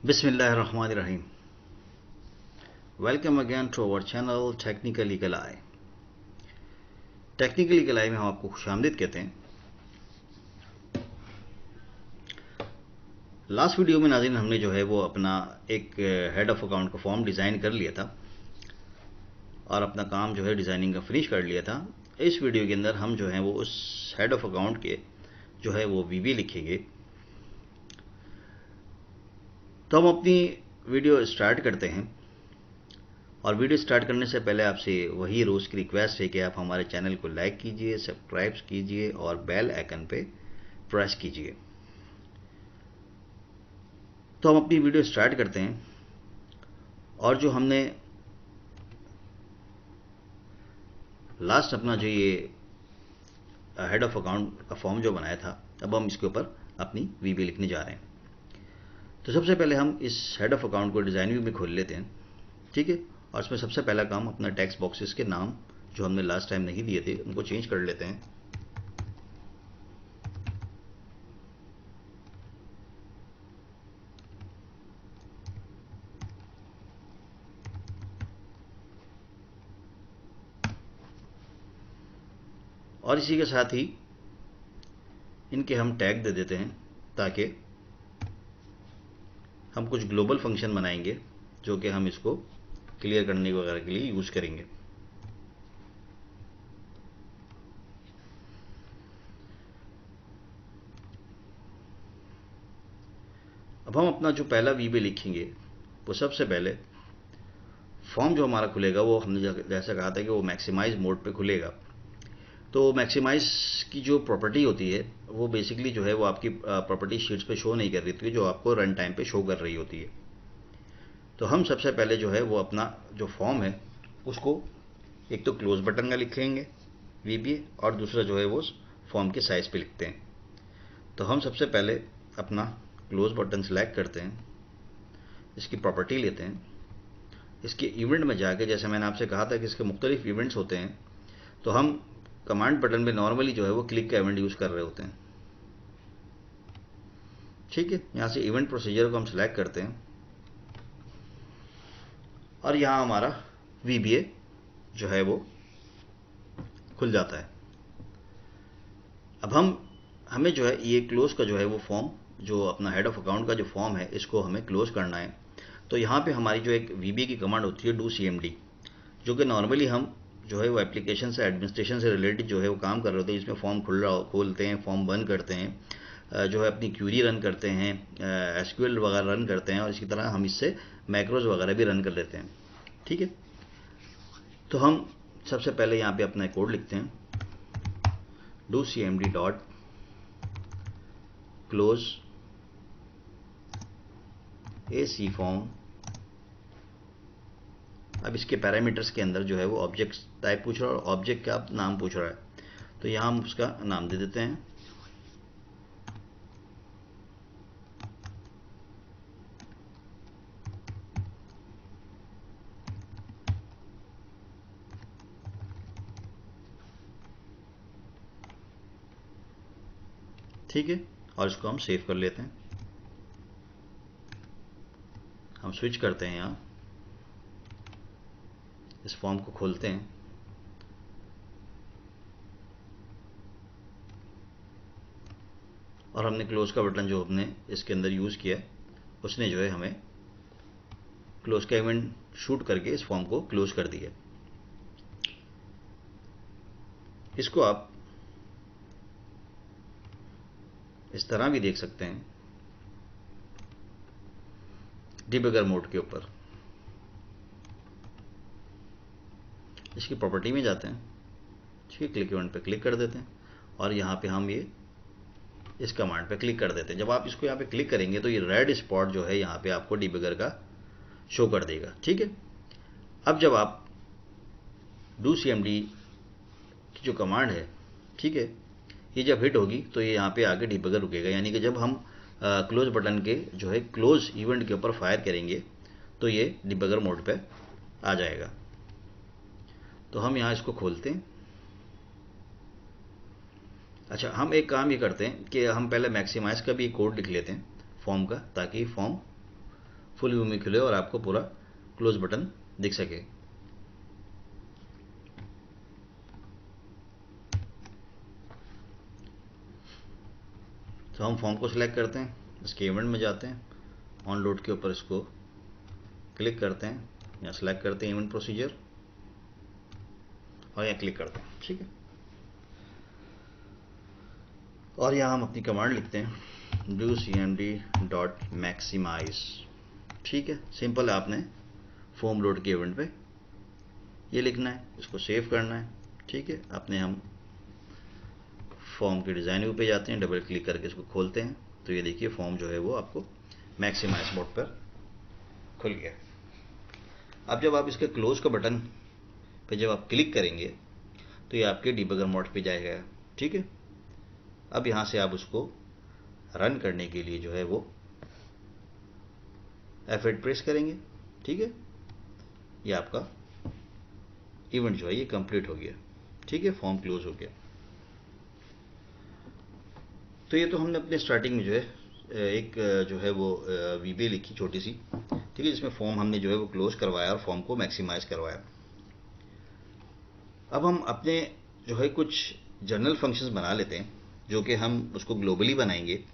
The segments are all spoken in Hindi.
Bismillahirrahmanirrahim. Welcome again to our channel Technical Eagle Eye. Technical eagle eye में हम आपको खुशामदीद कहते हैं। लास्ट वीडियो में नाज़रीन हमने जो है वो अपना एक हेड ऑफ अकाउंट का फॉर्म डिज़ाइन कर लिया था और अपना काम जो है डिज़ाइनिंग का फिनिश कर लिया था। इस वीडियो के अंदर हम जो है वो उस हेड ऑफ अकाउंट के जो है वो वीबी लिखेंगे। तो हम अपनी वीडियो स्टार्ट करते हैं और वीडियो स्टार्ट करने से पहले आपसे वही रोज़ की रिक्वेस्ट है कि आप हमारे चैनल को लाइक कीजिए, सब्सक्राइब कीजिए और बेल आइकन पे प्रेस कीजिए। तो हम अपनी वीडियो स्टार्ट करते हैं और जो हमने लास्ट अपना जो ये हेड ऑफ अकाउंट का फॉर्म जो बनाया था, अब हम इसके ऊपर अपनी वीबी लिखने जा रहे हैं। तो सबसे पहले हम इस हेड ऑफ अकाउंट को डिज़ाइन व्यू में खोल लेते हैं, ठीक है। और इसमें सबसे पहला काम अपना टेक्स्ट बॉक्सेस के नाम जो हमने लास्ट टाइम नहीं दिए थे उनको चेंज कर लेते हैं। और इसी के साथ ही इनके हम टैग दे देते हैं ताकि हम कुछ ग्लोबल फंक्शन बनाएंगे जो कि हम इसको क्लियर करने वगैरह के लिए यूज़ करेंगे। अब हम अपना जो पहला वीबी लिखेंगे वो सबसे पहले फॉर्म जो हमारा खुलेगा वो हमने जैसा कहा था कि वो मैक्सिमाइज मोड पे खुलेगा। तो मैक्सिमाइज की जो प्रॉपर्टी होती है वो बेसिकली जो है वो आपकी प्रॉपर्टी शीट्स पे शो नहीं कर रही होती है, जो आपको रन टाइम पे शो कर रही होती है। तो हम सबसे पहले जो है वो अपना जो फॉर्म है उसको एक तो क्लोज बटन का लिखेंगे वीबीए और दूसरा जो है वो फॉर्म के साइज पे लिखते हैं। तो हम सबसे पहले अपना क्लोज बटन सेलेक्ट करते हैं, इसकी प्रॉपर्टी लेते हैं, इसके इवेंट में जाके जैसे मैंने आपसे कहा था कि इसके मुख्तलिफ इवेंट्स होते हैं, तो हम कमांड बटन में नॉर्मली जो है वो क्लिक का इवेंट यूज़ कर रहे होते हैं, ठीक है। यहाँ से इवेंट प्रोसीजर को हम सिलेक्ट करते हैं और यहाँ हमारा वीबीए जो है वो खुल जाता है। अब हमें जो है ये क्लोज का जो है वो फॉर्म जो अपना हेड ऑफ अकाउंट का जो फॉर्म है इसको हमें क्लोज करना है। तो यहाँ पे हमारी जो एक वीबीए की कमांड होती है डू सीएमडी, जो कि नॉर्मली हम जो है वो एप्लीकेशन से एडमिनिस्ट्रेशन से रिलेटेड जो है वो काम कर रहे होते हैं, जिसमें फॉर्म खोलते हैं, फॉर्म बंद करते हैं, जो है अपनी क्यूरी रन करते हैं, एसक्यूएल वगैरह रन करते हैं और इसी तरह हम इससे मैक्रोज वगैरह भी रन कर लेते हैं, ठीक है। तो हम सबसे पहले यहाँ पे अपना कोड लिखते हैं do C M D dot close A C form. अब इसके पैरामीटर्स के अंदर जो है वो ऑब्जेक्ट टाइप पूछ रहा है और ऑब्जेक्ट का नाम पूछ रहा है, तो यहाँ हम उसका नाम दे देते हैं। ठीक है, और इसको हम सेव कर लेते हैं। हम स्विच करते हैं, यहाँ इस फॉर्म को खोलते हैं और हमने क्लोज का बटन जो हमने इसके अंदर यूज़ किया उसने जो है हमें क्लोज का इवेंट शूट करके इस फॉर्म को क्लोज कर दिया। इसको आप इस तरह भी देख सकते हैं डिबगर मोड के ऊपर। इसकी प्रॉपर्टी में जाते हैं, ठीक है, क्लिक इवेंट पे क्लिक कर देते हैं और यहाँ पे हम ये इस कमांड पे क्लिक कर देते हैं। जब आप इसको यहाँ पे क्लिक करेंगे तो ये रेड स्पॉट जो है यहाँ पे आपको डिबगर का शो कर देगा, ठीक है। अब जब आप डू सीएमडी की जो कमांड है, ठीक है, ये जब हिट होगी तो ये यहाँ पे आके डिबगर रुकेगा, यानी कि जब हम क्लोज बटन के जो है क्लोज इवेंट के ऊपर फायर करेंगे तो ये डिबगर मोड पे आ जाएगा। तो हम यहाँ इसको खोलते हैं। अच्छा, हम एक काम ये करते हैं कि हम पहले मैक्सिमाइज का भी कोड लिख लेते हैं फॉर्म का, ताकि फॉर्म फुल व्यू में खुले और आपको पूरा क्लोज बटन दिख सके। तो हम फॉर्म को सिलेक्ट करते हैं, इसके इवेंट में जाते हैं, ऑन लोड के ऊपर इसको क्लिक करते हैं, या सिलेक्ट करते हैं इवेंट प्रोसीजर और यहाँ क्लिक करते हैं। ठीक है, और यहाँ हम अपनी कमांड लिखते हैं do cmd.maximize। ठीक है, सिंपल है, आपने फॉर्म लोड के इवेंट पे ये लिखना है, इसको सेव करना है। ठीक है, अपने हम फॉर्म के डिज़ाइन व्यू पे जाते हैं, डबल क्लिक करके इसको खोलते हैं, तो ये देखिए फॉर्म जो है वो आपको मैक्सिमाइज मोड पर खुल गया। अब जब आप इसके क्लोज का बटन पे जब आप क्लिक करेंगे तो ये आपके डिबगर मोड पे जाएगा। ठीक है, अब यहाँ से आप उसको रन करने के लिए जो है वो F8 प्रेस करेंगे। ठीक है, ये आपका इवेंट जो है ये कंप्लीट हो गया। ठीक है, फॉर्म क्लोज हो गया। तो ये तो हमने अपने स्टार्टिंग में जो है एक जो है वो वीबी लिखी छोटी सी। ठीक है, जिसमें फॉर्म हमने जो है वो क्लोज करवाया और फॉर्म को मैक्सिमाइज करवाया। अब हम अपने जो है कुछ जनरल फंक्शंस बना लेते हैं, जो कि हम उसको ग्लोबली बनाएंगे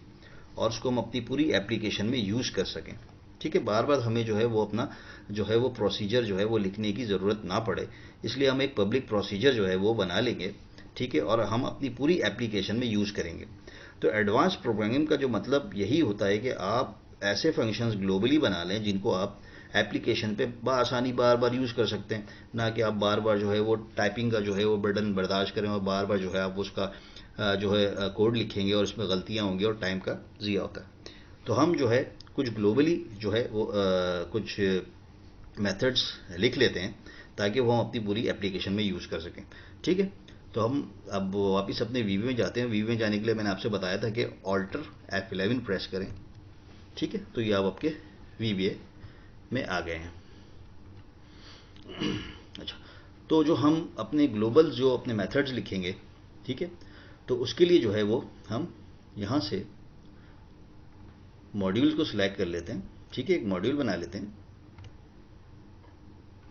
और उसको हम अपनी पूरी एप्लीकेशन में यूज़ कर सकें। ठीक है, बार बार हमें जो है वो अपना जो है वो प्रोसीजर जो है वो लिखने की ज़रूरत ना पड़े, इसलिए हम एक पब्लिक प्रोसीजर जो है वो बना लेंगे। ठीक है, और हम अपनी पूरी एप्लीकेशन में यूज़ करेंगे। तो एडवांस प्रोग्रामिंग का जो मतलब यही होता है कि आप ऐसे फंक्शंस ग्लोबली बना लें जिनको आप एप्लीकेशन पे आसानी बार बार यूज़ कर सकते हैं, ना कि आप बार बार जो है वो टाइपिंग का जो है वो बर्डन बर्दाश्त करें और बार बार जो है आप उसका जो है कोड लिखेंगे और इसमें गलतियां होंगी और टाइम का ज़िया होता है। तो हम जो है कुछ ग्लोबली जो है वो कुछ मेथड्स लिख लेते हैं ताकि वो हम अपनी पूरी एप्लीकेशन में यूज़ कर सकें। ठीक है, तो हम अब वापस अपने वीवी में जाते हैं। वीवी में जाने के लिए मैंने आपसे बताया था कि ऑल्टर F11 प्रेस करें। ठीक है, तो ये आप आपके वीवीए में आ गए हैं। अच्छा, तो जो हम अपने ग्लोबल जो अपने मेथड्स लिखेंगे, ठीक है, तो उसके लिए जो है वो हम यहाँ से मॉड्यूल को सिलेक्ट कर लेते हैं। ठीक है, एक मॉड्यूल बना लेते हैं,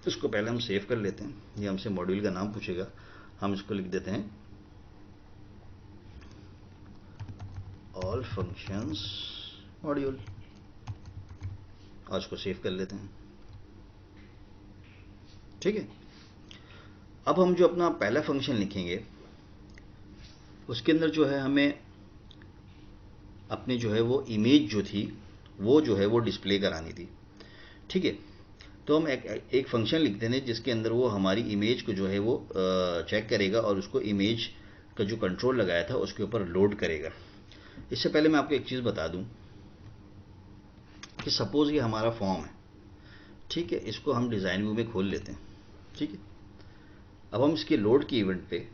इसको पहले हम सेव कर लेते हैं। ये हमसे मॉड्यूल का नाम पूछेगा, हम इसको लिख देते हैं ऑल फंक्शंस मॉड्यूल और इसको सेव कर लेते हैं। ठीक है, अब हम जो अपना पहला फंक्शन लिखेंगे उसके अंदर जो है हमें अपनी जो है वो इमेज जो थी वो जो है वो डिस्प्ले करानी थी। ठीक है, तो हम एक फंक्शन लिखते हैं जिसके अंदर वो हमारी इमेज को जो है वो चेक करेगा और उसको इमेज का जो कंट्रोल लगाया था उसके ऊपर लोड करेगा। इससे पहले मैं आपको एक चीज़ बता दूं कि सपोज ये हमारा फॉर्म है। ठीक है, इसको हम डिज़ाइन व्यू में खोल लेते हैं। ठीक है, अब हम इसके लोड की इवेंट पे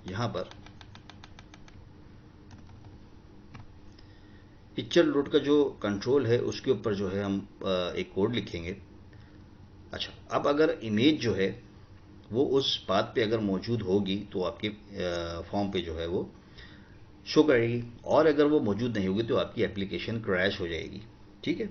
यहां पर पिक्चर लोड का जो कंट्रोल है उसके ऊपर जो है हम एक कोड लिखेंगे। अच्छा, अब अगर इमेज जो है वो उस पाथ पे अगर मौजूद होगी तो आपके फॉर्म पे जो है वो शो करेगी, और अगर वो मौजूद नहीं होगी तो आपकी एप्लीकेशन क्रैश हो जाएगी। ठीक है,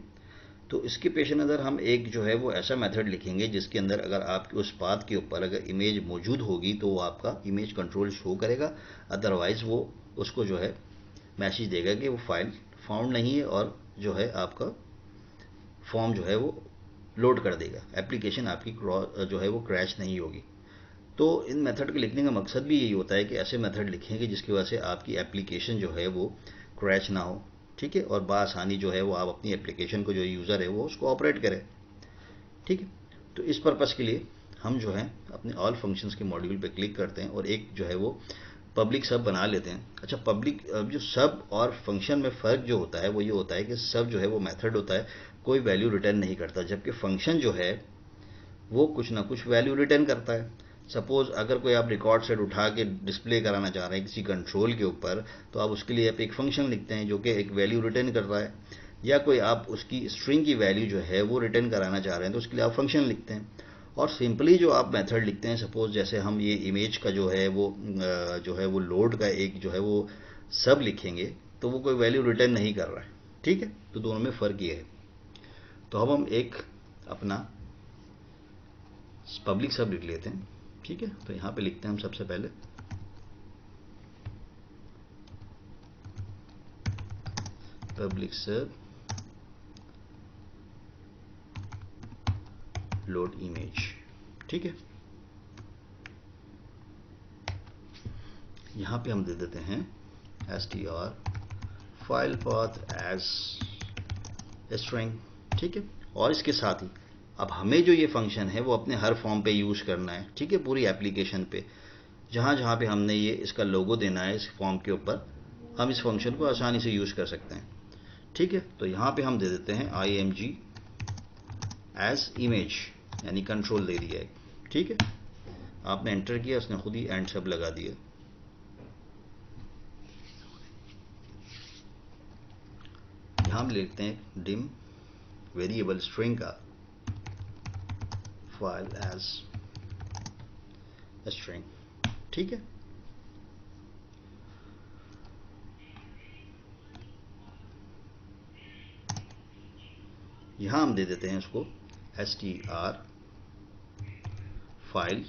तो इसके पेश नज़र हम एक जो है वो ऐसा मेथड लिखेंगे जिसके अंदर अगर आपके उस पाथ के ऊपर अगर इमेज मौजूद होगी तो वो आपका इमेज कंट्रोल शो करेगा, अदरवाइज वो उसको जो है मैसेज देगा कि वो फाइल फाउंड नहीं है और जो है आपका फॉर्म जो है वो लोड कर देगा, एप्लीकेशन आपकी जो है वो क्रैश नहीं होगी। तो इन मेथड के लिखने का मकसद भी यही होता है कि ऐसे मेथड लिखेंगे जिसकी वजह से आपकी एप्लीकेशन जो है वो क्रैश ना हो। ठीक है, और बआसानी जो है वो आप अपनी एप्लीकेशन को जो यूज़र है वो उसको ऑपरेट करें। ठीक है, तो इस पर्पज़ के लिए हम जो है अपने ऑल फंक्शंस के मॉड्यूल पे क्लिक करते हैं और एक जो है वो पब्लिक सब बना लेते हैं। अच्छा, पब्लिक जो सब और फंक्शन में फ़र्क जो होता है वो ये होता है कि सब जो है वो मेथड होता है, कोई वैल्यू रिटर्न नहीं करता, जबकि फंक्शन जो है वो कुछ ना कुछ वैल्यू रिटर्न करता है। सपोज अगर कोई आप रिकॉर्ड सेट उठा के डिस्प्ले कराना चाह रहे हैं किसी कंट्रोल के ऊपर, तो आप उसके लिए आप एक फंक्शन लिखते हैं जो कि एक वैल्यू रिटर्न कर रहा है, या कोई आप उसकी स्ट्रिंग की वैल्यू जो है वो रिटर्न कराना चाह रहे हैं तो उसके लिए आप फंक्शन लिखते हैं। और सिंपली जो आप मेथड लिखते हैं, सपोज जैसे हम ये इमेज का जो है वो लोड का एक जो है वो सब लिखेंगे। तो वो कोई वैल्यू रिटर्न नहीं कर रहा है। ठीक है, तो दोनों में फ़र्क ये है। तो अब हम एक अपना पब्लिक सब लिख लेते हैं। ठीक है, तो यहाँ पे लिखते हैं हम सबसे पहले पब्लिक सब लोड इमेज। ठीक है, यहाँ पे हम दे देते हैं str file path as string. ठीक है, और इसके साथ ही अब हमें जो ये फंक्शन है वो अपने हर फॉर्म पे यूज़ करना है। ठीक है, पूरी एप्लीकेशन पे जहाँ जहाँ पे हमने ये इसका लोगो देना है इस फॉर्म के ऊपर, हम इस फंक्शन को आसानी से यूज़ कर सकते हैं। ठीक है, तो यहाँ पे हम दे देते हैं img एज इमेज, यानी कंट्रोल दे दिया है। ठीक है, आपने एंटर किया, उसने खुद ही एंड सब लगा दिया। यहाँ हम लिखते हैं डिम वेरिएबल स्ट्रिंग का फाइल एज स्ट्रिंग। ठीक है, यहाँ हम दे देते हैं उसको str file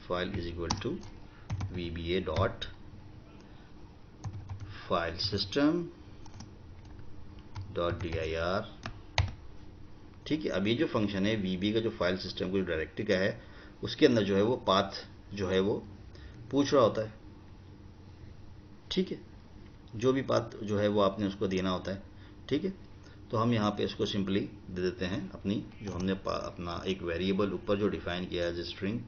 file is equal to vba dot file system dot dir। ठीक है, अब ये जो फंक्शन है vb का, जो फाइल सिस्टम को डायरेक्टरी का है, उसके अंदर जो है वो पाथ जो है वो पूछ रहा होता है। ठीक है, जो भी पाथ जो है वो आपने उसको देना होता है। ठीक है, तो हम यहाँ पे इसको सिंपली दे देते हैं अपनी जो हमने अपना एक वेरिएबल ऊपर जो डिफाइन किया है स्ट्रिंग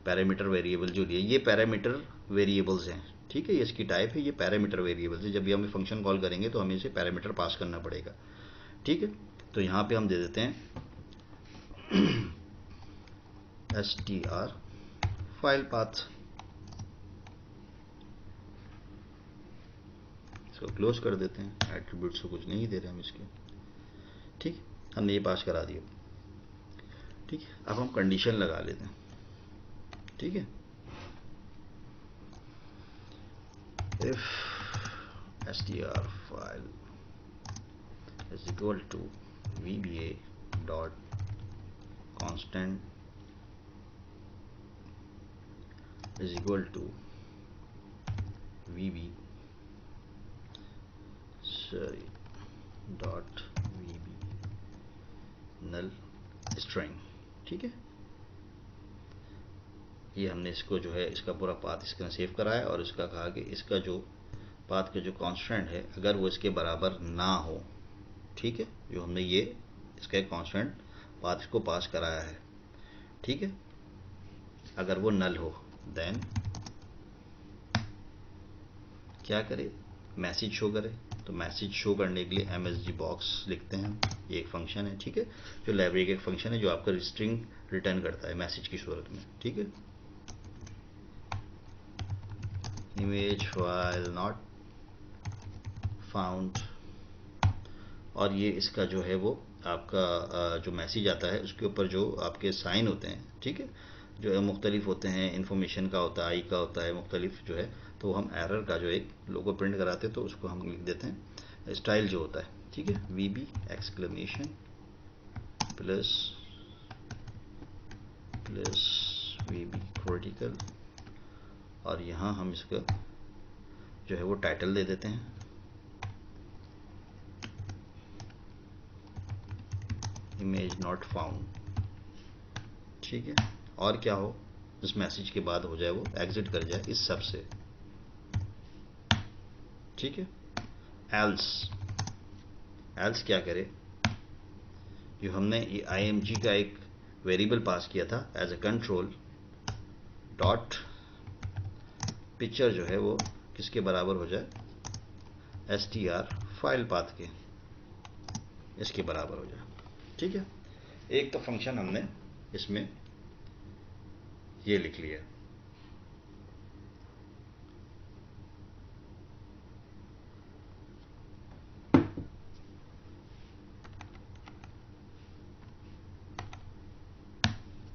पैरामीटर वेरिएबल जो लिए, ये पैरामीटर वेरिएबल्स हैं। ठीक है, ये इसकी टाइप है, ये पैरामीटर वेरिएबल्स है। जब भी हम फंक्शन कॉल करेंगे तो हमें इसे पैरामीटर पास करना पड़ेगा। ठीक है, तो यहाँ पे हम दे देते हैं str फाइल पाथ। इसको क्लोज कर देते हैं, एट्रीब्यूट्स को कुछ नहीं दे रहे हम इसके। ठीक, हमने ये पास करा दिया। ठीक है, अब हम कंडीशन लगा लेते हैं। ठीक है, if str file is equal to vba dot constant is equal to vb dot vb null string। ठीक है, ये हमने इसको जो है इसका पूरा पाथ इसके अंदर सेव कराया और इसका कहा कि इसका जो पाथ का जो कांस्टेंट है अगर वो इसके बराबर ना हो। ठीक है, जो हमने ये इसका एक कांस्टेंट पाथ को पास कराया है। ठीक है, अगर वो नल हो देन क्या करे, मैसेज शो करे। तो मैसेज शो करने के लिए msg बॉक्स लिखते हैं। ये एक फंक्शन है। ठीक है, जो लाइब्रेरी का एक फंक्शन है जो आपका स्ट्रिंग रिटर्न करता है मैसेज की सूरत में। ठीक है, इमेज फाइल नॉट फाउंड, और ये इसका जो है वो आपका जो मैसेज आता है उसके ऊपर जो आपके साइन होते हैं। ठीक है, जो मुख्तलिफ होते हैं, इन्फॉर्मेशन का होता है, आई का होता है, मुख्तलिफ जो है, तो हम एरर का जो एक लोगो प्रिंट कराते हैं तो उसको हम लिख देते हैं स्टाइल जो होता है। ठीक है, वीबी एक्सक्लेमेशन प्लस प्लस वीबी क्रिटिकल, और यहाँ हम इसका जो है वो टाइटल दे देते हैं इमेज नॉट फाउंड। ठीक है, और क्या हो इस मैसेज के बाद हो जाए वो एग्जिट कर जाए इस सब से। ठीक है, एल्स क्या करे, जो हमने ये img का एक वेरिएबल पास किया था as a control dot picture जो है वो किसके बराबर हो जाए, str फाइल पाथ के इसके बराबर हो जाए। ठीक है, एक तो फंक्शन हमने इसमें ये लिख लिया।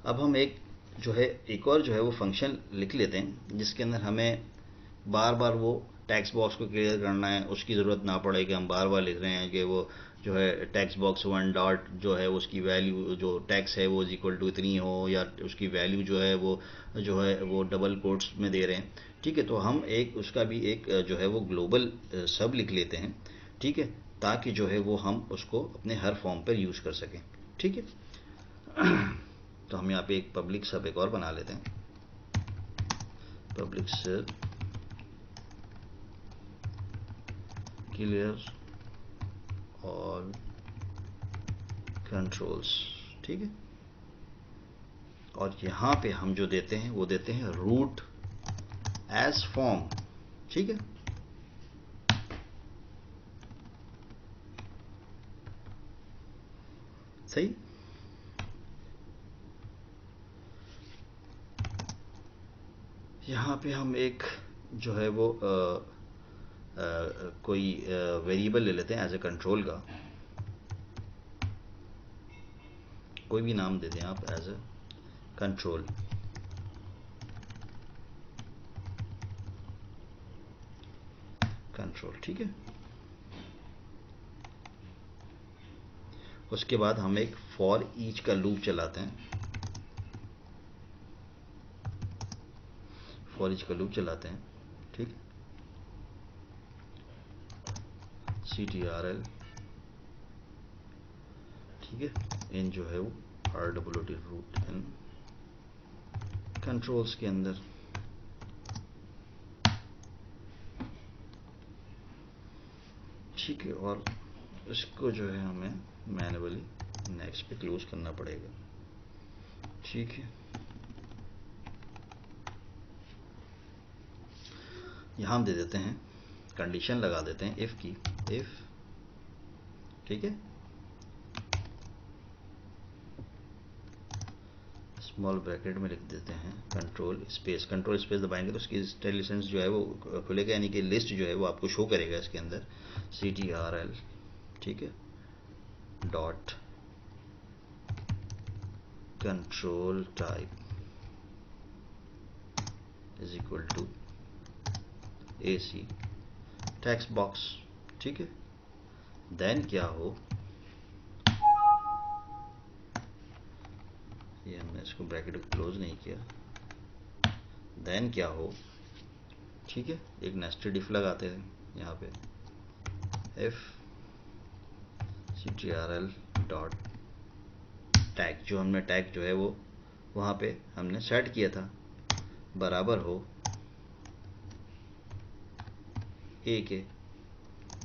अब हम एक जो है एक और जो है वो फंक्शन लिख लेते हैं जिसके अंदर हमें बार बार वो टेक्स्ट बॉक्स को क्लियर करना है, उसकी ज़रूरत ना पड़े कि हम बार बार लिख रहे हैं कि वो जो है टेक्स्ट बॉक्स वन डॉट जो है उसकी वैल्यू जो टेक्स्ट है वो इज इक्वल टू इतनी हो, या उसकी वैल्यू जो है वो डबल कोट्स में दे रहे हैं। ठीक है, तो हम एक उसका भी एक जो है वो ग्लोबल सब लिख लेते हैं। ठीक है, ताकि जो है वो हम उसको अपने हर फॉर्म पर यूज़ कर सकें। ठीक है, तो हम यहाँ पे एक पब्लिक सब एक और बना लेते हैं, पब्लिक सब क्लियर ऑल कंट्रोल्स। ठीक है, और यहाँ पे हम जो देते हैं वो देते हैं रूट एज फॉर्म। ठीक है, सही। यहाँ पे हम एक जो है वो कोई वेरिएबल ले लेते हैं एज ए कंट्रोल का, कोई भी नाम दे दें आप एज ए कंट्रोल। ठीक है, उसके बाद हम एक फॉर ईच का लूप चलाते हैं, फॉर ईच का लूप चलाते हैं। ठीक, CTRL। ठीक है, इन जो है वो RWT रूट इन कंट्रोल्स के अंदर। ठीक है, और इसको जो है हमें मैनुअली नेक्स्ट पे क्लोज करना पड़ेगा। ठीक है, यहाँ हम दे देते हैं कंडीशन लगा देते हैं इफ की, इफ। ठीक है, स्मॉल ब्रैकेट में लिख देते हैं कंट्रोल स्पेस दबाएंगे तो उसकी इंस्टॉलेशंस जो है वो खुलेगा, यानी कि लिस्ट जो है वो आपको शो करेगा इसके अंदर CTRL। ठीक है, dot control type is equal to AC text box. ठीक है, देन क्या हो, ये हमने इसको ब्रैकेट को क्लोज नहीं किया, देन क्या हो। ठीक है, एक नेस्टेड इफ लगाते हैं यहाँ पे, इफ CTRL डॉट टैग, जो हमने टैग जो है वो वहाँ पे हमने सेट किया था, बराबर हो A के।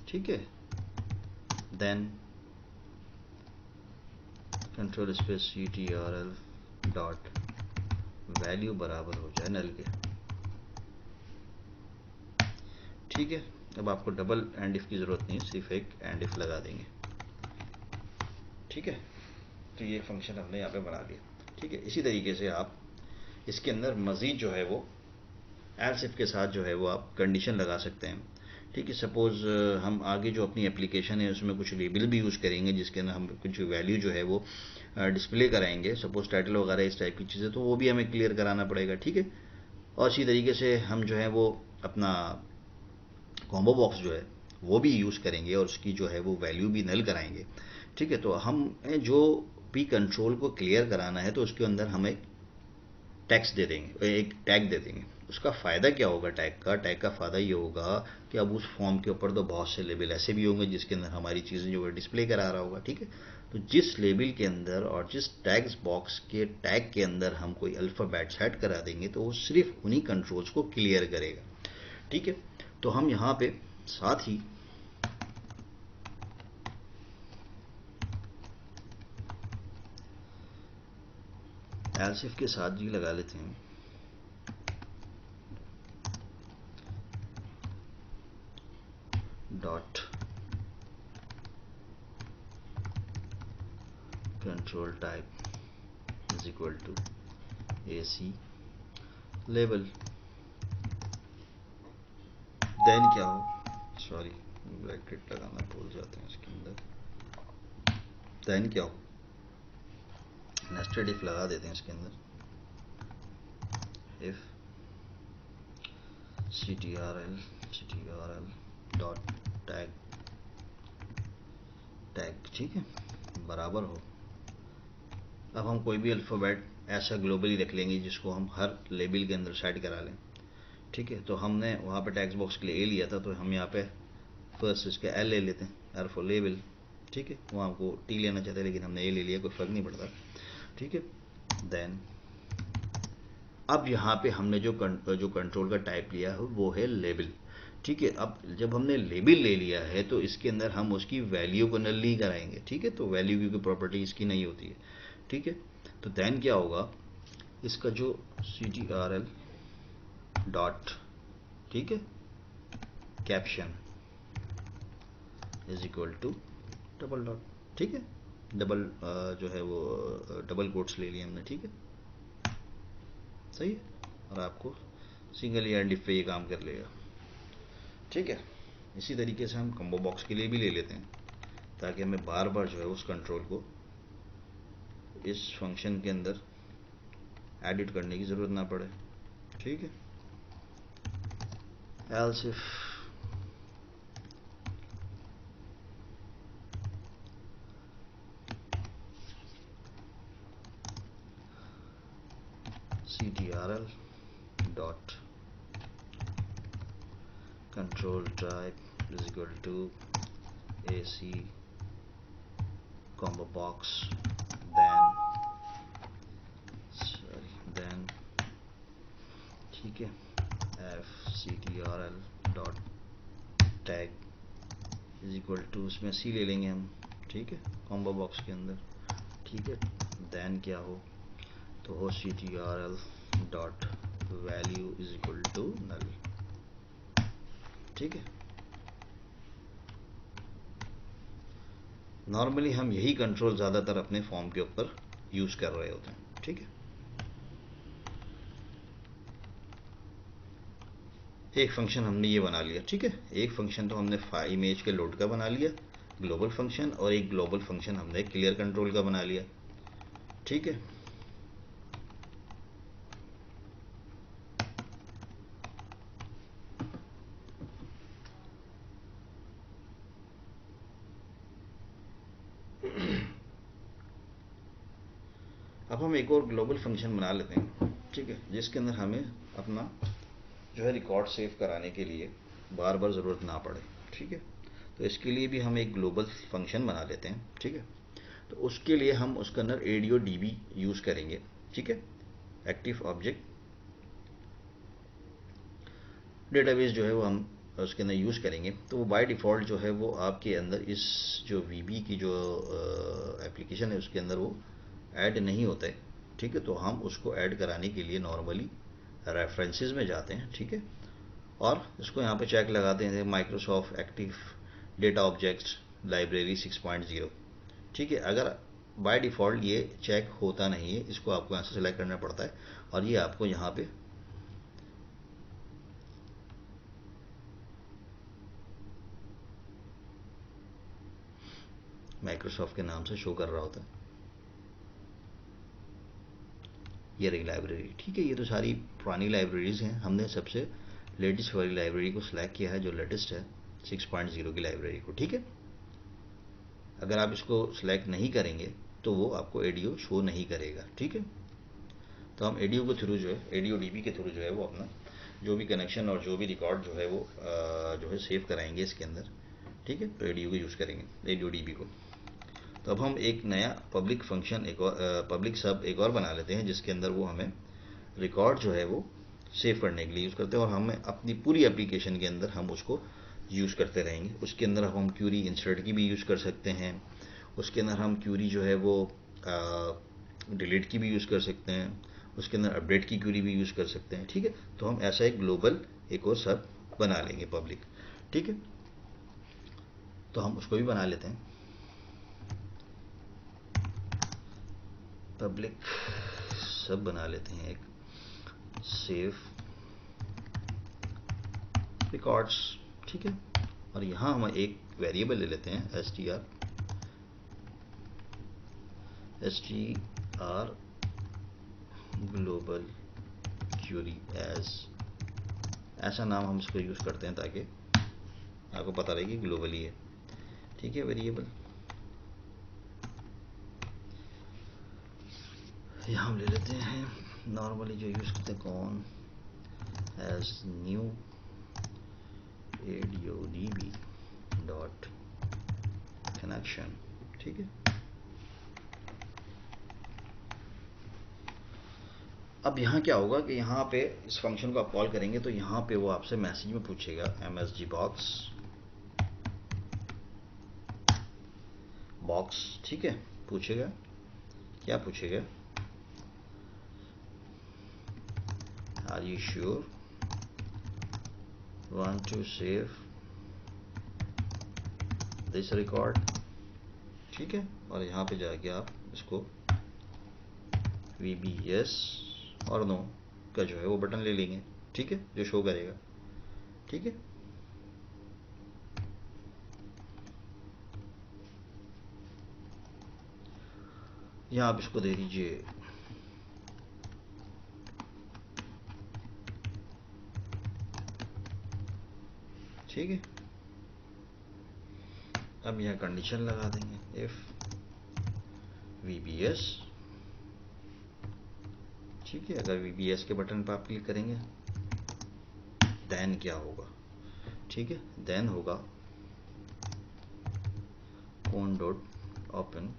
ठीक है, then control space CTRL dot value बराबर हो जाए नल के। ठीक है, अब आपको डबल एंड इफ की ज़रूरत नहीं, सिर्फ एक एंड इफ लगा देंगे। ठीक है, तो ये फंक्शन हमने यहाँ पे बना लिया। ठीक है, इसी तरीके से आप इसके अंदर मज़ीद जो है वो एल्स इफ के साथ जो है वो आप कंडीशन लगा सकते हैं। ठीक है, सपोज़ हम आगे जो अपनी एप्लीकेशन है उसमें कुछ लेबल भी यूज़ करेंगे जिसके अंदर हम कुछ वैल्यू जो है वो डिस्प्ले कराएंगे, सपोज़ टाइटल वगैरह इस टाइप की चीज़ें, तो वो भी हमें क्लियर कराना पड़ेगा। ठीक है, और इसी तरीके से हम जो है वो अपना कॉम्बो बॉक्स जो है वो भी यूज़ करेंगे और उसकी जो है वो वैल्यू भी नल कराएंगे। ठीक है, तो हम जो पी कंट्रोल को क्लियर कराना है तो उसके अंदर हम एक टैक्स दे देंगे, एक टैग दे देंगे। उसका फ़ायदा क्या होगा टैग का फ़ायदा ये होगा कि अब उस फॉर्म के ऊपर तो बहुत से लेबल ऐसे भी होंगे जिसके अंदर हमारी चीज़ें जो है डिस्प्ले करा रहा होगा। ठीक है, तो जिस लेबल के अंदर और जिस टैग्स बॉक्स के टैग के अंदर हम कोई अल्फ़ाबेट सेट करा देंगे तो वो सिर्फ उन्हीं कंट्रोल्स को क्लियर करेगा। ठीक है, तो हम यहाँ पे साथ ही एल्स इफ के साथ भी लगा लेते हैं dot control type is equal to AC label. Then क्या हो, सॉरी ब्रैकेट लगाना भूल जाते हैं इसके अंदर, देन क्या हो नेस्टेड इफ लगा देते हैं इसके अंदर। if ctrl डॉट टैग, ठीक है, बराबर हो। अब हम कोई भी अल्फ़ाबेट ऐसा ग्लोबली रख लेंगे जिसको हम हर लेबल के अंदर सेट करा लें, ठीक है। तो हमने वहाँ पे टेक्स्ट बॉक्स के लिए ए लिया था, तो हम यहाँ पे फर्स्ट इसके एल ले लेते हैं, आर फॉर लेबल, ठीक है। वहाँ हमको टी लेना चाहते हैं लेकिन हमने ए ले लिया, कोई फ़र्क नहीं पड़ता, ठीक है। देन अब यहाँ पे हमने जो कंट्रोल का टाइप लिया है वो है लेबल, ठीक है। अब जब हमने लेबल ले लिया है तो इसके अंदर हम उसकी वैल्यू को नल नहीं कराएंगे, ठीक है। तो वैल्यू की कोई प्रॉपर्टी इसकी नहीं होती है, ठीक है। तो देन क्या होगा, इसका जो ctrl डॉट, ठीक है, caption is equal to double dot, ठीक है। डबल जो है वो डबल कोट्स ले लिए हमने, ठीक है, सही है। और आपको सिंगल या डिफ पे ये काम कर लेगा, ठीक है। इसी तरीके से हम कॉम्बो बॉक्स के लिए भी ले लेते हैं ताकि हमें बार बार जो है उस कंट्रोल को इस फंक्शन के अंदर एडिट करने की ज़रूरत ना पड़े, ठीक है। Else if ctrl dot control type is equal to AC combo box, then ठीक है, fctrl dot tag is equal to, उसमें सी ले लेंगे हम, ठीक है, कॉम्बो बॉक्स के अंदर, ठीक है। देन क्या हो, तो हो ctrl dot value is equal to null, ठीक है। नॉर्मली हम यही कंट्रोल ज़्यादातर अपने फॉर्म के ऊपर यूज़ कर रहे होते हैं, ठीक है। एक फंक्शन हमने ये बना लिया, ठीक है। एक फंक्शन तो हमने इमेज के लोड का बना लिया, ग्लोबल फंक्शन, और एक ग्लोबल फंक्शन हमने क्लियर कंट्रोल का बना लिया, ठीक है। अब हम एक और ग्लोबल फंक्शन बना लेते हैं, ठीक है, जिसके अंदर हमें अपना जो है रिकॉर्ड सेव कराने के लिए बार बार ज़रूरत ना पड़े, ठीक है। तो इसके लिए भी हम एक ग्लोबल फंक्शन बना लेते हैं, ठीक है। तो उसके लिए हम उसके अंदर ADODB यूज़ करेंगे, ठीक है, एक्टिव ऑब्जेक्ट डेटाबेस जो है वो हम उसके अंदर यूज़ करेंगे। तो वो बाय डिफ़ॉल्ट जो है वो आपके अंदर इस जो VB की जो एप्लीकेशन है उसके अंदर वो ऐड नहीं होता है, ठीक है। तो हम उसको ऐड कराने के लिए नॉर्मली रेफरेंसेस में जाते हैं, ठीक है, और इसको यहाँ पे चेक लगाते हैं Microsoft active data objects library 6.0, ठीक है। अगर बाय डिफ़ॉल्ट ये चेक होता नहीं है, इसको आपको यहाँ से सेलेक्ट करना पड़ता है और ये आपको यहाँ पे माइक्रोसॉफ्ट के नाम से शो कर रहा होता है। ये रही लाइब्रेरी, ठीक है। ये तो सारी पुरानी लाइब्रेरीज़ हैं, हमने सबसे लेटेस्ट वाली लाइब्रेरी को सिलेक्ट किया है जो लेटेस्ट है 6.0 की लाइब्रेरी को, ठीक है। अगर आप इसको सिलेक्ट नहीं करेंगे तो वो आपको ADO शो नहीं करेगा, ठीक है। तो हम ADO के थ्रू जो है ADODB के थ्रू जो है वो अपना जो भी कनेक्शन और जो भी रिकॉर्ड जो है वो जो है सेव कराएंगे इसके अंदर, ठीक है। तो ADO को यूज़ करेंगे ADODB को। तो अब हम एक नया पब्लिक फंक्शन एक और पब्लिक सब एक और बना लेते हैं जिसके अंदर वो हमें रिकॉर्ड जो है वो सेव करने के लिए यूज़ करते हैं और हमें अपनी पूरी एप्लीकेशन के अंदर हम उसको यूज़ करते रहेंगे। उसके अंदर हम क्यूरी इंसर्ट की भी यूज़ कर सकते हैं, उसके अंदर हम क्यूरी जो है वो डिलीट की भी यूज़ कर सकते हैं, उसके अंदर अपडेट की क्यूरी भी यूज़ कर सकते हैं, ठीक है। तो हम ऐसा एक ग्लोबल एक और सब बना लेंगे पब्लिक, ठीक है। तो हम उसको भी बना लेते हैं पब्लिक सब बना लेते हैं एक सेव रिकॉर्ड्स, ठीक है। और यहाँ हम एक वेरिएबल ले लेते हैं str ग्लोबल क्यूरी एज, ऐसा नाम हम इसको यूज़ करते हैं ताकि आपको पता लगे कि ग्लोबली है, ठीक है। वेरिएबल यहाँ हम ले लेते हैं नॉर्मली जो यूज़ करते हैं con as new ADODB dot connection, ठीक है। अब यहाँ क्या होगा कि यहाँ पे इस फंक्शन को आप कॉल करेंगे तो यहाँ पे वो आपसे मैसेज में पूछेगा MSG बॉक्स, ठीक है। पूछेगा, क्या पूछेगा, are you sure want to save this record, ठीक है। और यहाँ पे जाके आप इसको VBS और नो का जो है वो बटन ले लेंगे, ठीक है, जो शो करेगा, ठीक है। यहाँ आप इसको दे दीजिए ठीक है। अब यहाँ कंडीशन लगा देंगे इफ VBS, ठीक है। अगर VBS के बटन पर आप क्लिक करेंगे देन क्या होगा, ठीक है, देन होगा कौन डॉट ओपन,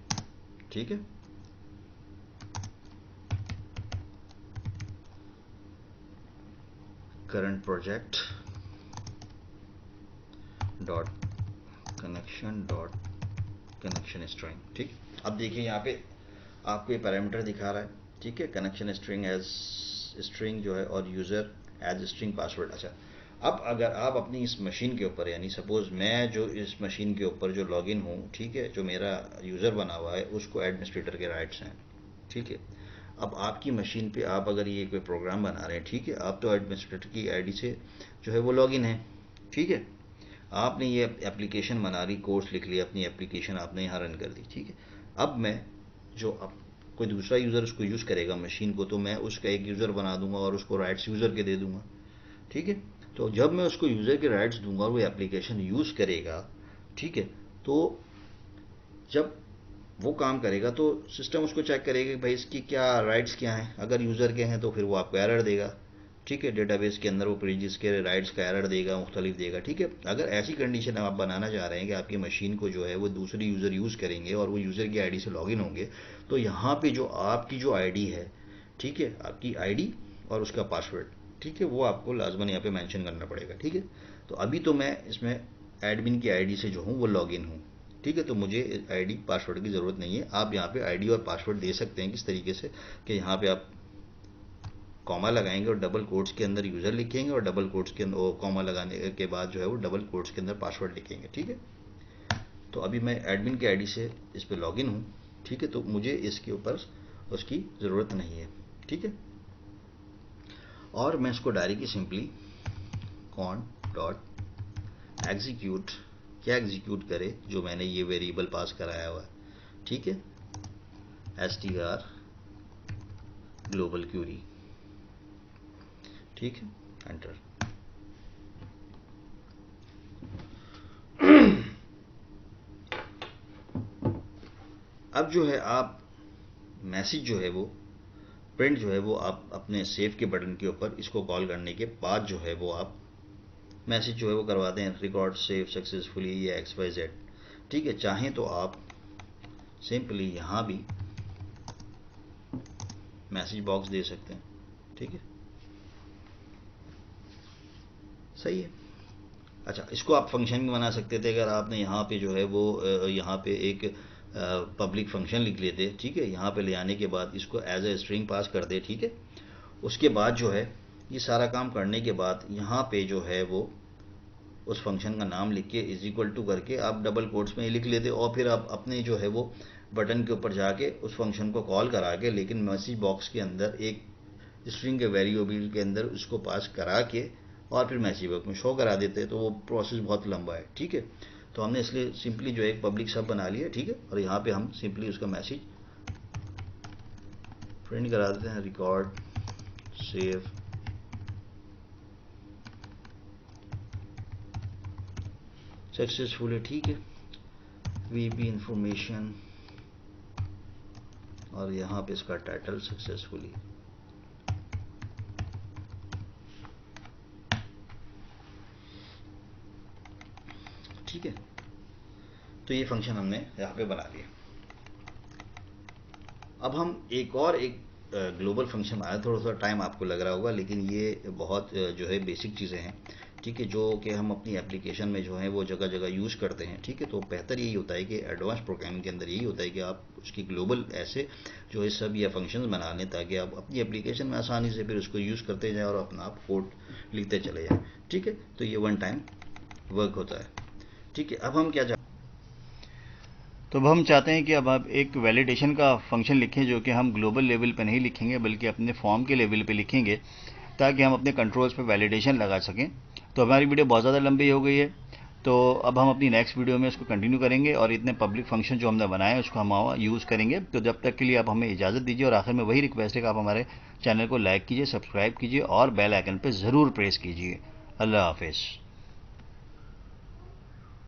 ठीक है। Current project dot connection string, ठीक। अब देखिए यहाँ पे आपको ये पैरामीटर दिखा रहा है, ठीक है, कनेक्शन स्ट्रिंग एज स्ट्रिंग जो है और यूजर एज स्ट्रिंग पासवर्ड। अच्छा, अब अगर आप अपनी इस मशीन के ऊपर, यानी सपोज मैं जो इस मशीन के ऊपर जो लॉगिन हूँ, ठीक है, जो मेरा यूजर बना हुआ है उसको एडमिनिस्ट्रेटर के राइट्स हैं, ठीक है। अब आपकी मशीन पे आप अगर ये कोई प्रोग्राम बना रहे हैं, ठीक है, आप तो एडमिनिस्ट्रेटर की आईडी से जो है वो लॉगिन है, ठीक है। आपने ये एप्लीकेशन बना ली, कोर्स लिख लिया, अपनी एप्लीकेशन आपने यहाँ रन कर दी, ठीक है। अब मैं जो अब कोई दूसरा यूज़र उसको यूज़ करेगा मशीन को, तो मैं उसका एक यूज़र बना दूंगा और उसको राइट्स यूज़र के दे दूंगा, ठीक है। तो जब मैं उसको यूज़र के राइट्स दूंगा और वो एप्लीकेशन यूज़ करेगा, ठीक है, तो जब वो काम करेगा तो सिस्टम उसको चेक करेगा कि भाई इसकी क्या राइट्स क्या हैं। अगर यूज़र के हैं तो फिर वो आपको एरर देगा, ठीक है। डेटाबेस के अंदर वो पेजेस के राइट्स का एरर देगा, मुख्तलिफ देगा, ठीक है। अगर ऐसी कंडीशन आप बनाना चाह रहे हैं कि आपकी मशीन को जो है वो दूसरी यूज़र यूज़ करेंगे और वो यूज़र की आईडी से लॉगिन होंगे, तो यहाँ पे जो आपकी जो आईडी है, ठीक है, आपकी आईडी और उसका पासवर्ड, ठीक है, वो आपको लाजमन यहाँ पे मेंशन करना पड़ेगा, ठीक है। तो अभी तो मैं इसमें एडमिन की आईडी से जो हूँ वो लॉगिन हूँ, ठीक है, तो मुझे आईडी पासवर्ड की ज़रूरत नहीं है। आप यहाँ पे आईडी और पासवर्ड दे सकते हैं किस तरीके से कि यहाँ पे आप कॉमा लगाएंगे और डबल कोट्स के अंदर यूज़र लिखेंगे और डबल कोट्स के अंदर कॉमा लगाने के बाद जो है वो डबल कोट्स के अंदर पासवर्ड लिखेंगे, ठीक है। तो अभी मैं एडमिन की आईडी से इस पर लॉगिन हूँ, ठीक है, तो मुझे इसके ऊपर उसकी ज़रूरत नहीं है, ठीक है। और मैं इसको directly simply cone dot execute, क्या एग्जीक्यूट करे, जो मैंने ये वेरिएबल पास कराया हुआ है, ठीक है, str ग्लोबल क्यूरी, ठीक है, एंटर। अब जो है आप मैसेज जो है वो प्रिंट जो है वो आप अपने सेव के बटन के ऊपर इसको कॉल करने के बाद जो है वो आप मैसेज जो है वो करवाते हैं रिकॉर्ड सेव सक्सेसफुली या XYZ, ठीक है। चाहें तो आप सिंपली यहाँ भी मैसेज बॉक्स दे सकते हैं, ठीक है, सही है। अच्छा, इसको आप फंक्शन भी बना सकते थे अगर आपने यहाँ पे जो है वो यहाँ पे एक पब्लिक फंक्शन लिख लेते, ठीक है, यहाँ पे ले आने के बाद इसको एज ए स्ट्रिंग पास कर दे, ठीक है। उसके बाद जो है ये सारा काम करने के बाद यहाँ पे जो है वो उस फंक्शन का नाम लिख के इज इक्वल टू करके आप डबल कोट्स में लिख लेते और फिर आप अपने जो है वो बटन के ऊपर जाके उस फंक्शन को कॉल करा के, लेकिन मैसेज बॉक्स के अंदर एक स्ट्रिंग के वेरिएबल के अंदर उसको पास करा के और फिर मैसेज बॉक्स में शो करा देते, तो वो प्रोसेस बहुत लंबा है, ठीक है। तो हमने इसलिए सिंपली जो एक पब्लिक सब बना लिया, ठीक है, और यहाँ पे हम सिंपली उसका मैसेज प्रिंट करा देते हैं रिकॉर्ड सेव सक्सेसफुली, ठीक है, वीबी इंफॉर्मेशन, और यहाँ पे इसका टाइटल सक्सेसफुली। ठीक है, तो ये फंक्शन हमने यहाँ पे बना लिया। अब हम एक ग्लोबल फंक्शन आया, थोड़ा सा टाइम आपको लग रहा होगा, लेकिन ये बहुत जो है बेसिक चीज़ें हैं, ठीक है, जो कि हम अपनी एप्लीकेशन में जो है वो जगह जगह यूज़ करते हैं। ठीक है, तो बेहतर यही होता है कि एडवांस प्रोग्रामिंग के अंदर यही होता है कि आप उसकी ग्लोबल ऐसे जो है सब या फंक्शंस बना लें, ताकि आप अपनी एप्लीकेशन में आसानी से फिर उसको यूज़ करते जाएं और अपना आप कोड लिखते चले जाएं। ठीक है, तो ये वन टाइम वर्क होता है। ठीक है, अब हम क्या तो अब हम चाहते हैं कि अब आप एक वैलिडेशन का फंक्शन लिखें, जो कि हम ग्लोबल लेवल पे नहीं लिखेंगे बल्कि अपने फॉर्म के लेवल पे लिखेंगे, ताकि हम अपने कंट्रोल्स पे वैलिडेशन लगा सकें। तो हमारी वीडियो बहुत ज़्यादा लंबी हो गई है, तो अब हम अपनी नेक्स्ट वीडियो में इसको कंटिन्यू करेंगे और इतने पब्लिक फंक्शन जो हमने बनाए उसको हम यूज़ करेंगे। तो जब तक के लिए आप हमें इजाज़त दीजिए, और आखिर में वही रिक्वेस्ट है कि आप हमारे चैनल को लाइक कीजिए, सब्सक्राइब कीजिए और बेल आइकन पर ज़रूर प्रेस कीजिए। अल्लाह हाफिज़।